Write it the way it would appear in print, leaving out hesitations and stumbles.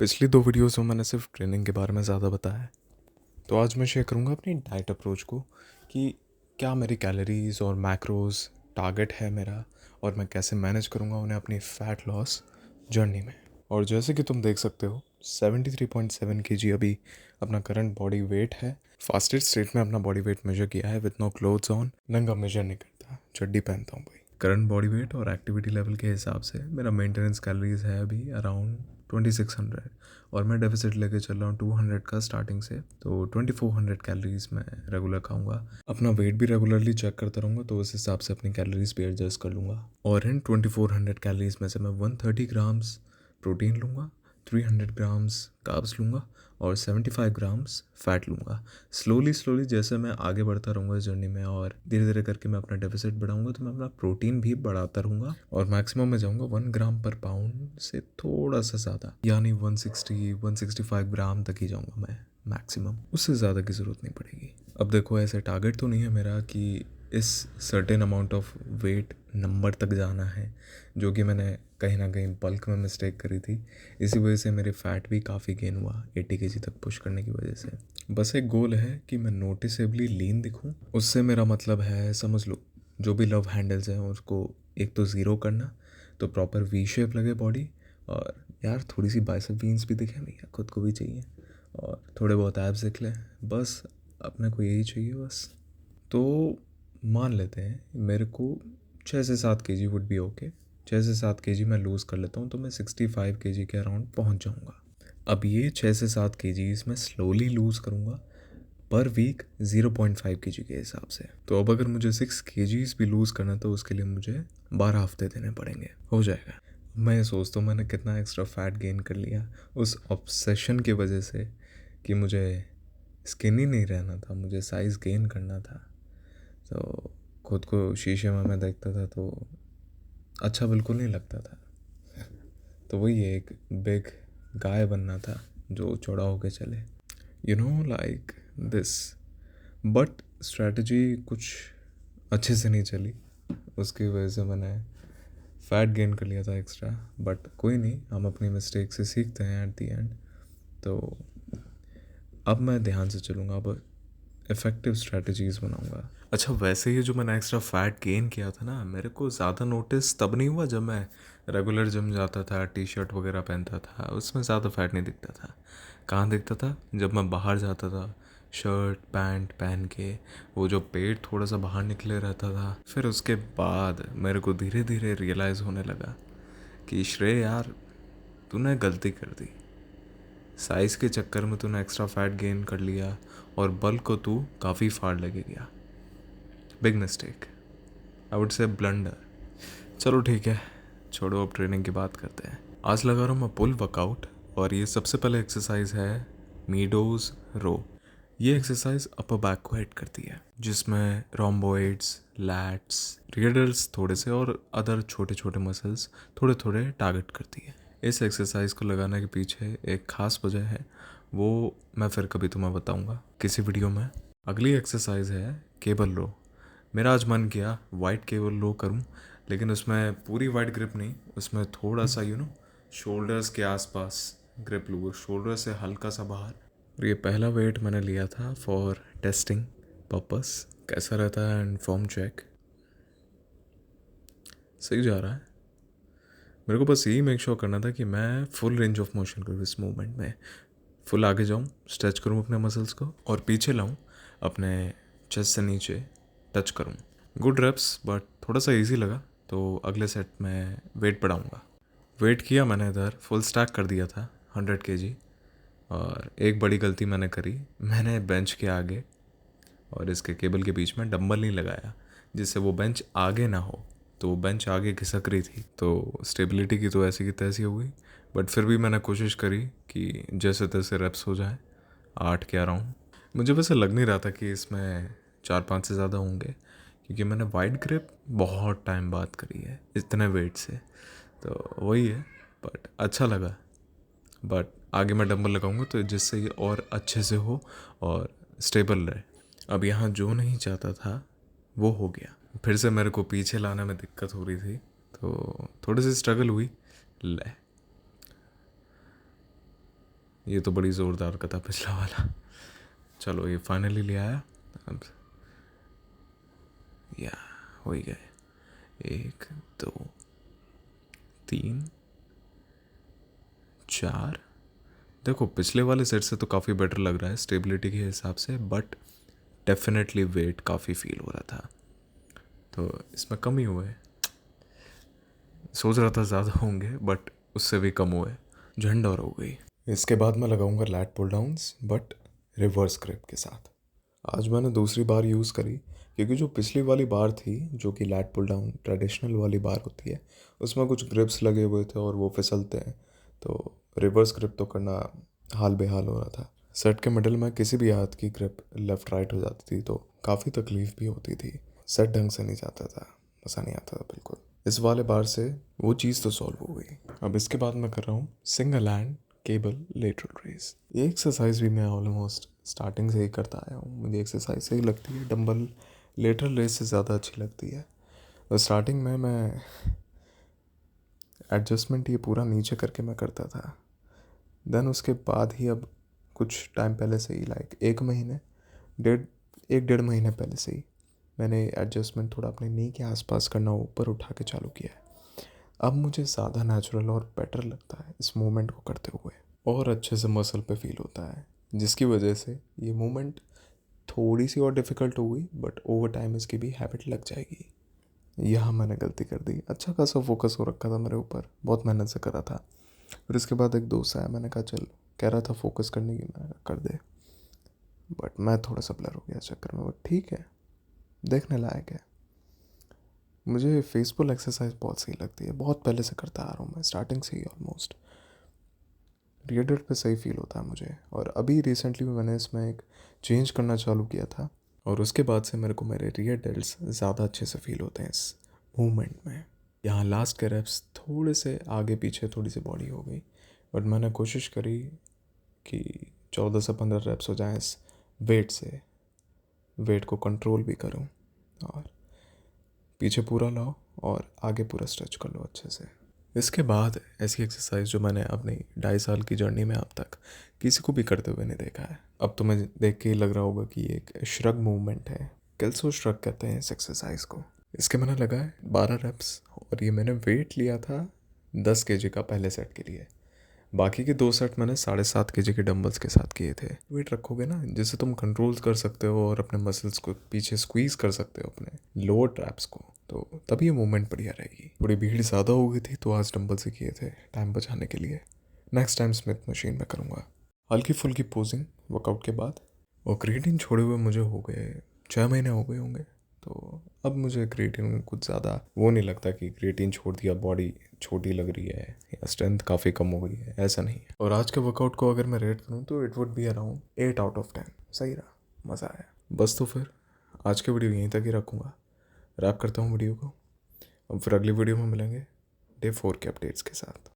पिछली दो वीडियोस में मैंने सिर्फ ट्रेनिंग के बारे में ज़्यादा बताया है। तो आज मैं शेयर करूँगा अपनी डाइट अप्रोच को कि क्या मेरी कैलोरीज और मैक्रोज टारगेट है मेरा, और मैं कैसे मैनेज करूँगा उन्हें अपनी फ़ैट लॉस जर्नी में। और जैसे कि तुम देख सकते हो 73.7 kg अभी अपना करंट बॉडी वेट है। फास्टेड स्टेट में अपना बॉडी वेट मेजर किया है विद नो क्लोथ्स ऑन। नंगा मेजर नहीं करता, चड्डी पहनता हूँ भाई। करंट बॉडी वेट और एक्टिविटी लेवल के हिसाब से मेरा मेंटेनेंस कैलोरीज है अभी अराउंड 2600, और मैं डेफिसिट लेके चल रहा हूँ 200 का स्टार्टिंग से। तो 2400 कैलोरीज मैं रेगुलर खाऊंगा। अपना वेट भी रेगुलरली चेक करता रहूँगा, तो उस हिसाब से अपनी कैलोरीज भी एडजस्ट कर लूँगा। और इन 2400 कैलोरीज में से मैं 130 ग्राम्स प्रोटीन लूँगा, 300 ग्राम्स कार्ब्स लूँगा और 75 ग्राम्स फैट लूँगा। स्लोली जैसे मैं आगे बढ़ता रहूँगा इस जर्नी में और धीरे धीरे करके मैं अपना डेफिसिट बढ़ाऊँगा, तो मैं अपना प्रोटीन भी बढ़ाता रहूँगा और मैक्सिमम में जाऊँगा 1 ग्राम पर पाउंड से थोड़ा सा ज़्यादा, यानी 165 ग्राम तक ही जाऊँगा मैं मैक्सिमम। उससे ज़्यादा की ज़रूरत नहीं पड़ेगी। अब देखो, ऐसे टारगेट तो नहीं है मेरा कि इस certain amount of weight number तक जाना है, जो कि मैंने कहीं ना कहीं बल्क में मिस्टेक करी थी। इसी वजह से मेरे फैट भी काफ़ी गेन हुआ 80 kg तक पुश करने की वजह से। बस एक गोल है कि मैं नोटिसेबली लीन दिखूं। उससे मेरा मतलब है, समझ लो, जो भी लव हैंडल्स हैं उसको एक तो ज़ीरो करना, तो प्रॉपर वी शेप लगे बॉडी, और यार थोड़ी सी बाइसेप वीन्स भी दिखे भैया, खुद को भी चाहिए, और थोड़े बहुत एब्स दिख लें। बस अपने को यही चाहिए बस। तो मान लेते हैं मेरे को 6 से 7 kg वुड बी ओके। 6 से 7 kg मैं लूज़ कर लेता हूँ तो मैं 65 kg के अराउंड पहुँच जाऊँगा। अब ये 6 से 7 kg मैं स्लोली लूज़ करूँगा पर वीक 0.5 kg के हिसाब से। तो अब अगर मुझे 6 kg भी लूज़ करना तो उसके लिए मुझे 12 हफ्ते देने पड़ेंगे, हो जाएगा। मैं ये सोचता हूँ मैंने कितना एक्स्ट्रा फैट गेन कर लिया उस ऑब्सेशन की वजह से कि मुझे स्किनी नहीं रहना था, मुझे साइज़ गेन करना था। तो खुद को शीशे में मैं देखता था तो अच्छा बिल्कुल नहीं लगता था। तो वही एक बिग गाय बनना था जो चौड़ा होके चले, लाइक दिस। बट स्ट्रैटेजी कुछ अच्छे से नहीं चली, उसकी वजह से मैंने फैट गेन कर लिया था एक्स्ट्रा। बट कोई नहीं, हम अपनी मिस्टेक से सीखते हैं एट दी एंड। तो अब मैं ध्यान से चलूँगा, अब इफ़ेक्टिव स्ट्रैटेजीज़ बनाऊँगा। अच्छा, वैसे ही जो मैंने एक्स्ट्रा फैट गेन किया था ना, मेरे को ज़्यादा नोटिस तब नहीं हुआ जब मैं रेगुलर जिम जाता था, टी शर्ट वगैरह पहनता था, उसमें ज़्यादा फैट नहीं दिखता था। कहाँ दिखता था? जब मैं बाहर जाता था शर्ट पैंट पहन के, वो जो पेट थोड़ा सा बाहर निकले रहता था। फिर उसके बाद मेरे को धीरे धीरे रियलाइज़ होने लगा कि श्रेय यार, तूने गलती कर दी। साइज़ के चक्कर में तूने एक्स्ट्रा फैट गेन कर लिया और बल्क को तू काफ़ी फाड़ लगे गया। Big mistake, I would say blunder. चलो ठीक है, छोड़ो, अब ट्रेनिंग की बात करते हैं। आज लगा रहा हूँ मैं पुल वर्कआउट, और ये सबसे पहले एक्सरसाइज है मीडोज रो। ये एक्सरसाइज अपर बैक को हिट करती है, जिसमें रोम्बोइड्स, लैट्स, रियडल्स थोड़े से और अदर छोटे छोटे मसल्स थोड़े थोड़े टारगेट करती है। इस एक्सरसाइज को लगाने के पीछे एक खास वजह है, वो मैं फिर कभी तुम्हें बताऊंगा किसी वीडियो में। अगली एक्सरसाइज है केबल रो। मेरा आज मन किया वाइट केबल रो करूं, लेकिन उसमें पूरी वाइट ग्रिप नहीं, उसमें थोड़ा सा शोल्डर्स के आसपास ग्रिप लूँ, शोल्डर से हल्का सा बाहर। और ये पहला वेट मैंने लिया था फॉर टेस्टिंग पर्पस, कैसा रहता है एंड फॉर्म चेक। सही जा रहा है। मेरे को बस यही मेक श्योर करना था कि मैं फुल रेंज ऑफ मोशन करूँ इस मूवमेंट में, फुल आगे जाऊँ, स्ट्रेच करूँ अपने मसल्स को, और पीछे लाऊँ, अपने चेस्ट से नीचे टच करूँ। गुड रेप्स, बट थोड़ा सा इजी लगा, तो अगले सेट में वेट बढ़ाऊँगा। वेट किया मैंने इधर, फुल स्टैक कर दिया था 100 kg। और एक बड़ी गलती मैंने करी, मैंने बेंच के आगे और इसके केबल के बीच में डंबल नहीं लगाया, जिससे वो बेंच आगे ना हो। तो वो बेंच आगे खिसक रही थी, तो स्टेबिलिटी की तो ऐसी की तैसी हो गई। बट फिर भी मैंने कोशिश करी कि जैसे तैसे रेप्स हो जाए, 8 के अराउंड। मुझे वैसे लग नहीं रहा था कि इसमें 4-5 से ज़्यादा होंगे, क्योंकि मैंने वाइड ग्रिप बहुत टाइम बाद करी है इतने वेट से। तो वही है, बट अच्छा लगा। बट आगे मैं डंबल लगाऊंगा तो जिससे ये और अच्छे से हो और स्टेबल रहे। अब यहाँ जो नहीं चाहता था वो हो गया। फिर से मेरे को पीछे लाने में दिक्कत हो रही थी, तो थोड़ी सी स्ट्रगल हुई। ले, ये तो बड़ी ज़ोरदार का था पिछला वाला। चलो ये फाइनली ले आया। अब या हो ही गए। 1 2 3 4। देखो पिछले वाले सेट से तो काफ़ी बेटर लग रहा है स्टेबिलिटी के हिसाब से, बट डेफिनेटली वेट काफ़ी फील हो रहा था, तो इसमें कम ही हुए। सोच रहा था ज़्यादा होंगे बट उससे भी कम हुए, झंड और हो गई। इसके बाद मैं लगाऊंगा lat pull downs, but reverse grip के साथ। आज मैंने दूसरी बार यूज़ करी, क्योंकि जो पिछली वाली बार थी जो कि लैट पुल डाउन ट्रेडिशनल वाली बार होती है, उसमें कुछ ग्रिप्स लगे हुए थे और वो फिसलते हैं, तो रिवर्स ग्रिप तो करना हाल बेहाल हो रहा था। सेट के मिडल में किसी भी हाथ की ग्रिप लेफ़्ट राइट हो जाती थी तो काफ़ी तकलीफ भी होती थी। सेट ढंग से नहीं जाता था, मज़ा नहीं आता था बिल्कुल। इस वाले बार से वो चीज़ तो सॉल्व हो गई। अब इसके बाद मैं कर रहा हूँ single hand cable lateral raise. ये एक्सरसाइज भी मैं ऑलमोस्ट स्टार्टिंग से ही करता आया हूँ, मुझे एक्सरसाइज सही लगती है, डंबल लेटरल रेस से ज़्यादा अच्छी लगती है। और स्टार्टिंग में मैं एडजस्टमेंट ये पूरा नीचे करके मैं करता था, देन उसके बाद ही अब कुछ टाइम पहले से ही लाइक डेढ़ 1.5 महीने पहले से ही मैंने एडजस्टमेंट थोड़ा अपने नी के आसपास करना ऊपर उठा के चालू किया है। अब मुझे ज़्यादा नेचुरल और बेटर लगता है इस मूवमेंट को करते हुए, और अच्छे से मसल पे फील होता है, जिसकी वजह से ये मूवमेंट थोड़ी सी और डिफ़िकल्ट हो गई, बट ओवर टाइम इसकी भी हैबिट लग जाएगी। यहाँ मैंने गलती कर दी, अच्छा खासा फोकस हो रखा था मेरे ऊपर, बहुत मेहनत से करा था। फिर इसके बाद एक दोस्त आया, मैंने कहा चल, कह रहा था फोकस करने की, मैंने कहा कर दे, बट मैं थोड़ा सा ब्लर हो गया चक्कर में, बट ठीक है, देखने लायक है। मुझे फेसबुल एक्सरसाइज बहुत सही लगती है, बहुत पहले से करता आ रहा हूँ मैं, स्टार्टिंग से ही ऑलमोस्ट। रियर डेल्ट पे सही फील होता है मुझे, और अभी रिसेंटली मैंने इसमें एक चेंज करना चालू किया था, और उसके बाद से मेरे को मेरे रियर डेल्ट्स ज़्यादा अच्छे से फील होते हैं इस मूवमेंट में। यहाँ लास्ट के रेप्स थोड़े से आगे पीछे थोड़ी सी बॉडी हो गई, बट मैंने कोशिश करी कि 14 से 15 रेप्स हो जाएं इस वेट से, वेट को कंट्रोल भी करूं और पीछे पूरा लाओ और आगे पूरा स्ट्रेच कर लो अच्छे से। इसके बाद ऐसी एक्सरसाइज जो मैंने अपनी 2.5 साल की जर्नी में अब तक किसी को भी करते हुए नहीं देखा है। अब तुम्हें देख के ही लग रहा होगा कि ये एक श्रग मूवमेंट है, केल्सो श्रग कहते हैं इस एक्सरसाइज को। इसके मैंने लगाए 12 रेप्स, और ये मैंने वेट लिया था 10 kg का पहले सेट के लिए। बाकी के 2 सेट मैंने 7.5 kg के डंबल्स के साथ किए थे। वेट रखोगे ना, जिससे तुम कंट्रोल कर सकते हो और अपने मसल्स को पीछे स्क्वीज कर सकते हो अपने लोअर ट्रैप्स को, तो तभी ये मूवमेंट बढ़िया रहेगी। थोड़ी भीड़ ज़्यादा हो गई थी तो आज डंबल से किए थे टाइम बचाने के लिए। नेक्स्ट टाइम स्मिथ मशीन में करूँगा। हल्की फुल्की पोजिंग वर्कआउट के बाद। और क्रिएटिन छोड़े हुए मुझे हो गए 6 महीने हो गए होंगे, तो अब मुझे क्रिएटिन कुछ ज़्यादा वो नहीं लगता कि क्रिएटिन छोड़ दिया बॉडी छोटी लग रही है या स्ट्रेंथ काफ़ी कम हो गई है, ऐसा नहीं है। और आज के वर्कआउट को अगर मैं रेट करूँ तो इट वुड बी अराउंड 8/10। सही रहा, मज़ा आया। बस तो फिर आज की वीडियो यहीं तक ही रखूँगा, रैप करता हूँ वीडियो को। अब फिर अगली वीडियो में मिलेंगे डे 4 के अपडेट्स के साथ।